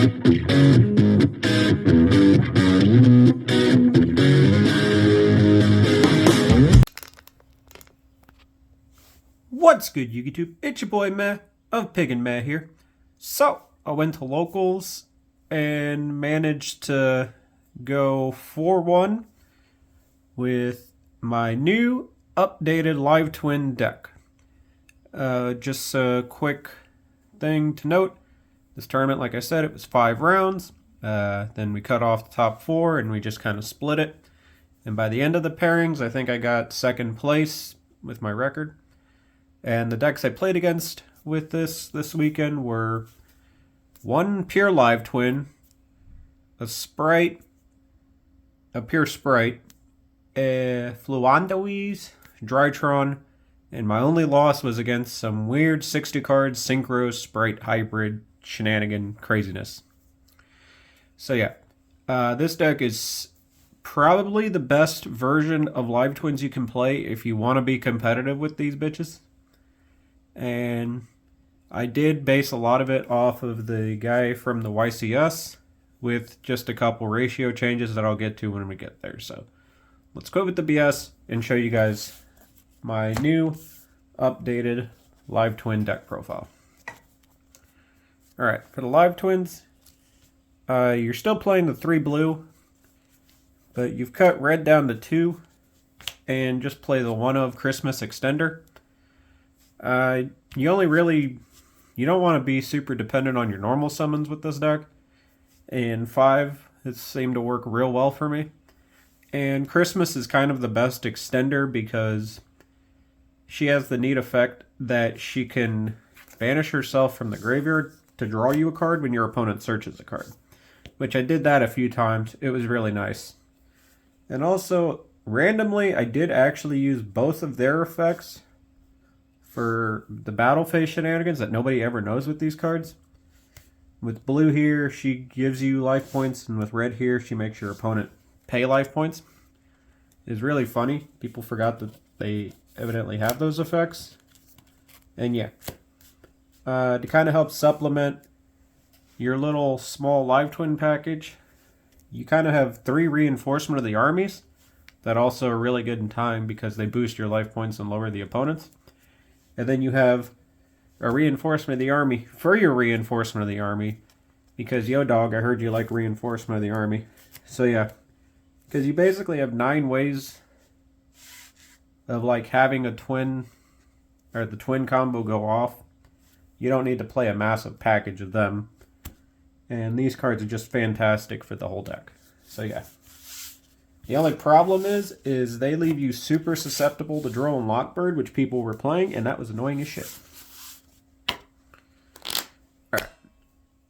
What's good, YouTube? It's your boy Meh of Pig and Meh here. So, I went to locals and managed to go 4-1 with my new updated Live Twin deck. Just a quick thing to note. This tournament, like I said, it was 5 rounds. Then we cut off the top 4 and we just kind of split it. And by the end of the pairings, I think I got second place with my record. And the decks I played against with this weekend were one pure Live Twin, a Sprite, a pure Sprite, a Fluandoise, Drytron, and my only loss was against some weird 60 card Synchro Sprite hybrid shenanigan craziness. So yeah, this deck is probably the best version of Live Twins you can play if you want to be competitive with these bitches. And I did base a lot of it off of the guy from the YCS with just a couple ratio changes that I'll get to when we get there. So let's go with the BS and show you guys my new updated Live Twin deck profile. Alright, for the Live Twins, you're still playing the 3 blue, but you've cut red down to 2 and just play the one of Christmas extender. You don't want to be super dependent on your normal summons with this deck. And 5, it seemed to work real well for me. And Christmas is kind of the best extender because she has the neat effect that she can banish herself from the graveyard to draw you a card when your opponent searches a card. Which I did that a few times. It was really nice. And also, randomly, I did actually use both of their effects for the battle phase shenanigans that nobody ever knows with these cards. With blue here, she gives you life points, and with red here, she makes your opponent pay life points. It's really funny. People forgot that they evidently have those effects. And yeah, to kind of help supplement your little small Live Twin package, you kind of have 3 reinforcement of the armies that also are really good in time because they boost your life points and lower the opponent's. And then you have a reinforcement of the army for your reinforcement of the army. Because, yo dog, I heard you like reinforcement of the army. So yeah. Because you basically have 9 ways of like having a twin, or the twin combo go off. You don't need to play a massive package of them. And these cards are just fantastic for the whole deck. So yeah. The only problem is they leave you super susceptible to Drone Lockbird, which people were playing, and that was annoying as shit. Alright.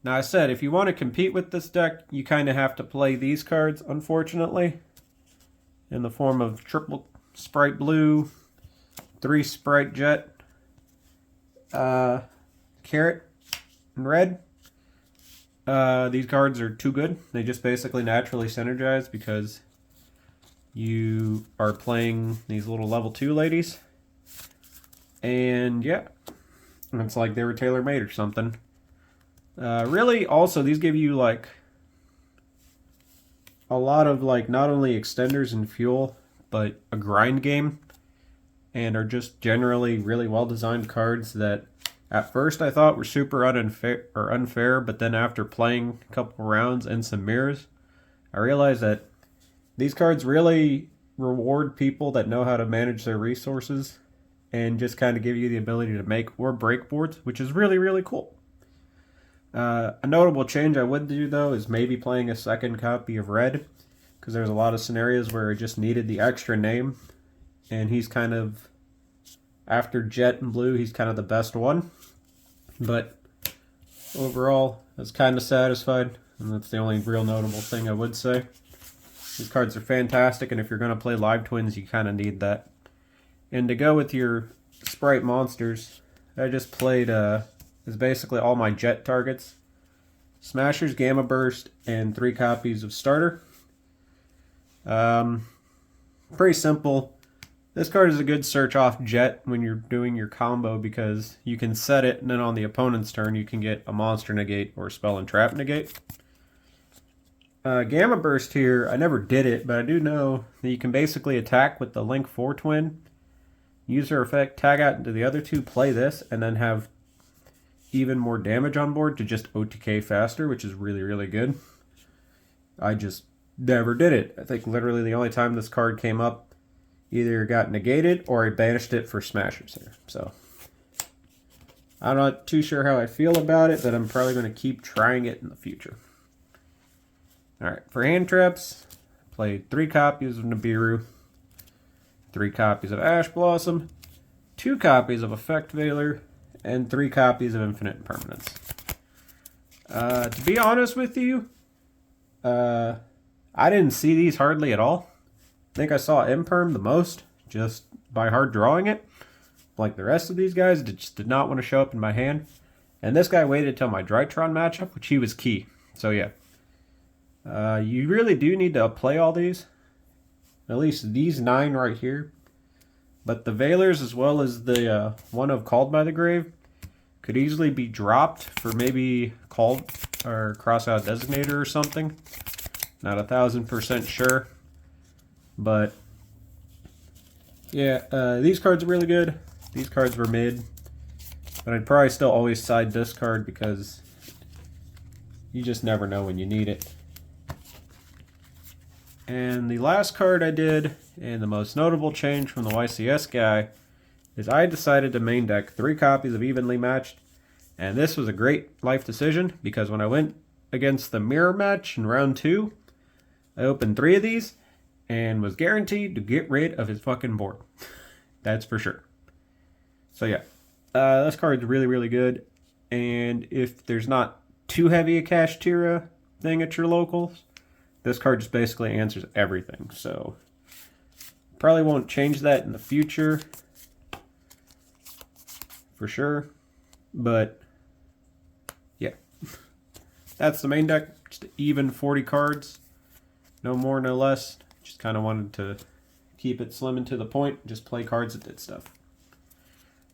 Now I said, if you want to compete with this deck, you kind of have to play these cards, unfortunately. In the form of triple Sprite Blue, 3 Sprite Jet, Carrot, and Red. These cards are too good. They just basically naturally synergize because you are playing these little level 2 ladies. And yeah, it's like they were tailor-made or something. Really, also, these give you like a lot of like not only extenders and fuel, but a grind game. And are just generally really well-designed cards that at first I thought were super unfair, but then after playing a couple rounds and some mirrors, I realized that these cards really reward people that know how to manage their resources and just kind of give you the ability to make or break boards, which is really, really cool. A notable change I would do, though, is maybe playing a second copy of Red, because there's a lot of scenarios where I just needed the extra name, and he's kind of, after Jet and Blue, he's kind of the best one. But overall, I was kind of satisfied, and that's the only real notable thing I would say. These cards are fantastic, and if you're going to play Live Twins, you kind of need that. And to go with your Sprite monsters, I just played, is basically all my Jet targets. Smashers, Gamma Burst, and 3 copies of Starter. Pretty simple. This card is a good search off jet when you're doing your combo because you can set it and then on the opponent's turn you can get a monster negate or spell and trap negate. Gamma Burst here, I never did it, but I do know that you can basically attack with the Link 4 twin, use her effect, tag out into the other two, play this, and then have even more damage on board to just OTK faster, which is really, really good. I just never did it. I think literally the only time this card came up either got negated or I banished it for smashers here. So I'm not too sure how I feel about it, but I'm probably going to keep trying it in the future. Alright, for hand traps, I played 3 copies of Nibiru, 3 copies of Ash Blossom, 2 copies of Effect Veiler, and 3 copies of Infinite Impermanence. To be honest with you, I didn't see these hardly at all. I think I saw Imperm the most, just by hard drawing it. Like the rest of these guys, it just did not want to show up in my hand. And this guy waited till my Drytron matchup, which he was key. So yeah. You really do need to play all these. At least these 9 right here. But the Veilers, as well as the one of Called by the Grave, could easily be dropped for maybe Called or Crossout Designator or something. Not 1000% sure. But yeah, these cards are really good. These cards were mid. But I'd probably still always side this card because you just never know when you need it. And the last card I did, and the most notable change from the YCS guy, is I decided to main deck 3 copies of Evenly Matched. And this was a great life decision, because when I went against the mirror match in round 2, I opened 3 of these, and was guaranteed to get rid of his fucking board. That's for sure. So yeah, this card's really, really good. And if there's not too heavy a Kashtira thing at your locals, this card just basically answers everything, so probably won't change that in the future, for sure, but yeah. That's the main deck, just even 40 cards, no more, no less. Just kind of wanted to keep it slim and to the point, just play cards that did stuff.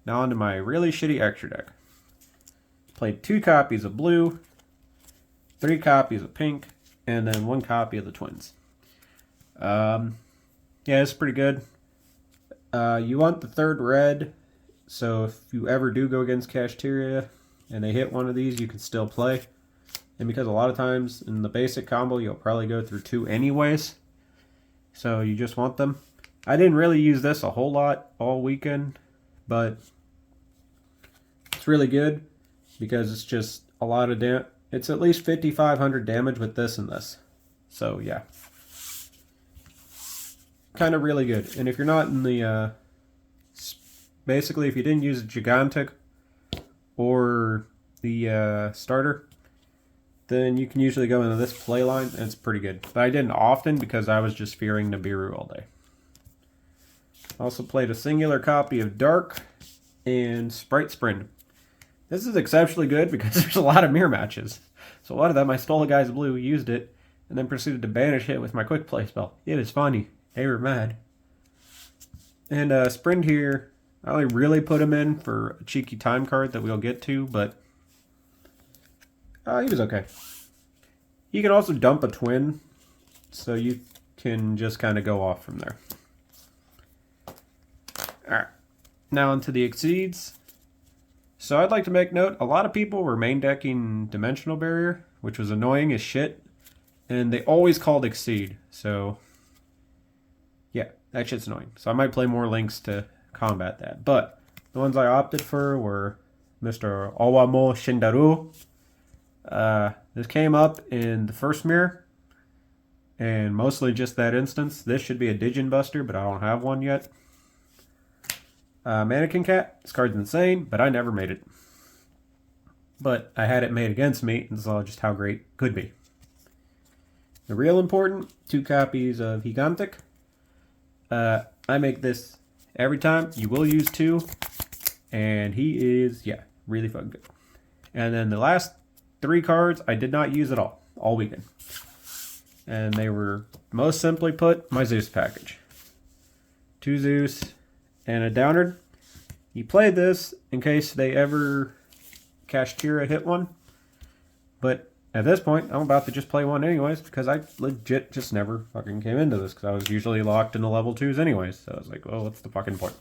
Now onto my really shitty extra deck. Played 2 copies of blue, 3 copies of pink, and then 1 copy of the twins. Yeah, it's pretty good. You want the 3rd red, so if you ever do go against Kashtira and they hit one of these, you can still play. And because a lot of times in the basic combo, you'll probably go through 2 anyways, so you just want them. I didn't really use this a whole lot all weekend, but it's really good because it's just a lot of damage. It's at least 5,500 damage with this and this. So, yeah. Kind of really good. And if you're not in the... basically, if you didn't use a Gigantic or the starter, then you can usually go into this play line, and it's pretty good. But I didn't often because I was just fearing Nibiru all day. Also played a singular copy of Dark and Sprite Sprint. This is exceptionally good because there's a lot of mirror matches. So a lot of them, I stole a guy's blue, used it, and then proceeded to banish it with my quick play spell. It was funny. They were mad. And Sprint here, I only really put him in for a cheeky time card that we'll get to, but he was okay. You can also dump a twin, so you can just kind of go off from there. Alright, now onto the Exceeds. So I'd like to make note, a lot of people were main decking Dimensional Barrier, which was annoying as shit, and they always called Exceed, so yeah, that shit's annoying. So I might play more links to combat that, but the ones I opted for were Mr. Owamo Shindaru. This came up in the first mirror, and mostly just that instance. This should be a Digin Buster, but I don't have one yet. Mannequin Cat, this card's insane, but I never made it. But I had it made against me and saw just how great it could be. The real important, 2 copies of Gigantic. I make this every time. You will use 2, and he is, yeah, really fucking good. And then the last 3 cards I did not use at all weekend. And they were, most simply put, my Zeus package. 2 Zeus, and a Downard. You play this in case they ever Kashtira hit one. But at this point, I'm about to just play one anyways because I legit just never fucking came into this because I was usually locked into level 2s anyways. So I was like, well, what's the fucking point?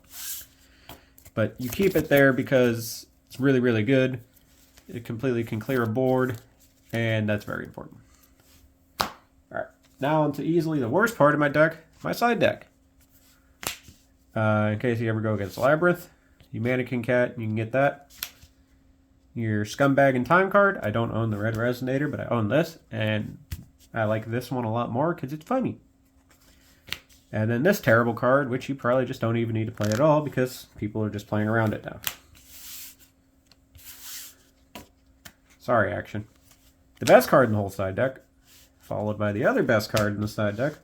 But you keep it there because it's really, really good. It completely can clear a board, and that's very important. Alright, now on to easily the worst part of my deck, my side deck. In case you ever go against Labyrinth, you Mannequin Cat, you can get that. Your Scumbag and Time card. I don't own the Red Resonator, but I own this, and I like this one a lot more because it's funny. And then this terrible card, which you probably just don't even need to play at all because people are just playing around it now. Sorry, Action. The best card in the whole side deck, followed by the other best card in the side deck.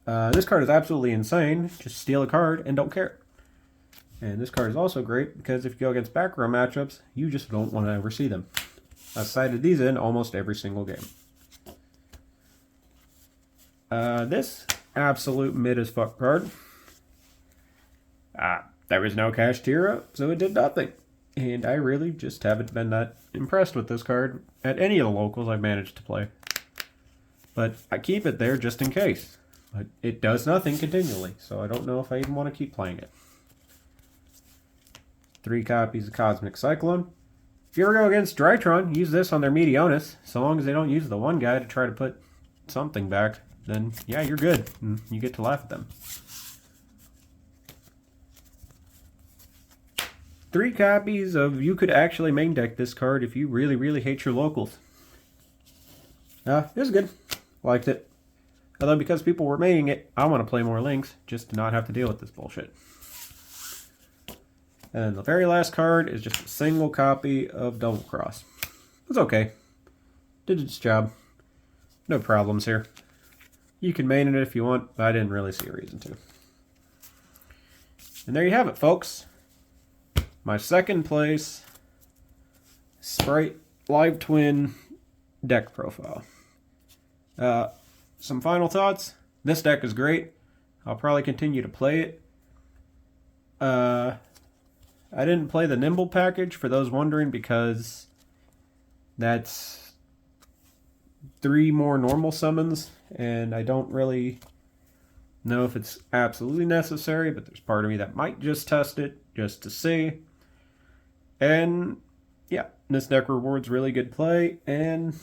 This card is absolutely insane. Just steal a card and don't care. And this card is also great because if you go against back row matchups, you just don't want to ever see them. I've sided these in almost every single game. This absolute mid as fuck card. There was no Kashtira, so it did nothing. And I really just haven't been that impressed with this card at any of the locals I've managed to play. But I keep it there just in case. But it does nothing continually, so I don't know if I even want to keep playing it. 3 copies of Cosmic Cyclone. If you ever go against Drytron, use this on their Meteonis. So long as they don't use the one guy to try to put something back, then yeah, you're good. And you get to laugh at them. 3 copies of you could actually main deck this card if you really, really hate your locals. It was good. Liked it. Although because people were maining it, I want to play more links just to not have to deal with this bullshit. And the very last card is just a single copy of Double Cross. It's okay. Did its job. No problems here. You can main it if you want, but I didn't really see a reason to. And there you have it, folks. My second place Sprite Live Twin deck profile. Some final thoughts. This deck is great. I'll probably continue to play it. I didn't play the Nimble package, for those wondering, because that's 3 more normal summons, and I don't really know if it's absolutely necessary, but there's part of me that might just test it, just to see. And, yeah, this deck rewards really good play, and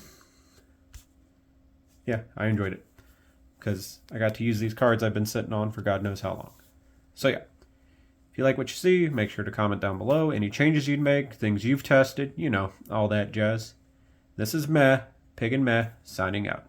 yeah, I enjoyed it, because I got to use these cards I've been sitting on for God knows how long. So, yeah. If you like what you see, make sure to comment down below. Any changes you'd make, things you've tested, you know, all that jazz. This is Meh, Pig and Meh, signing out.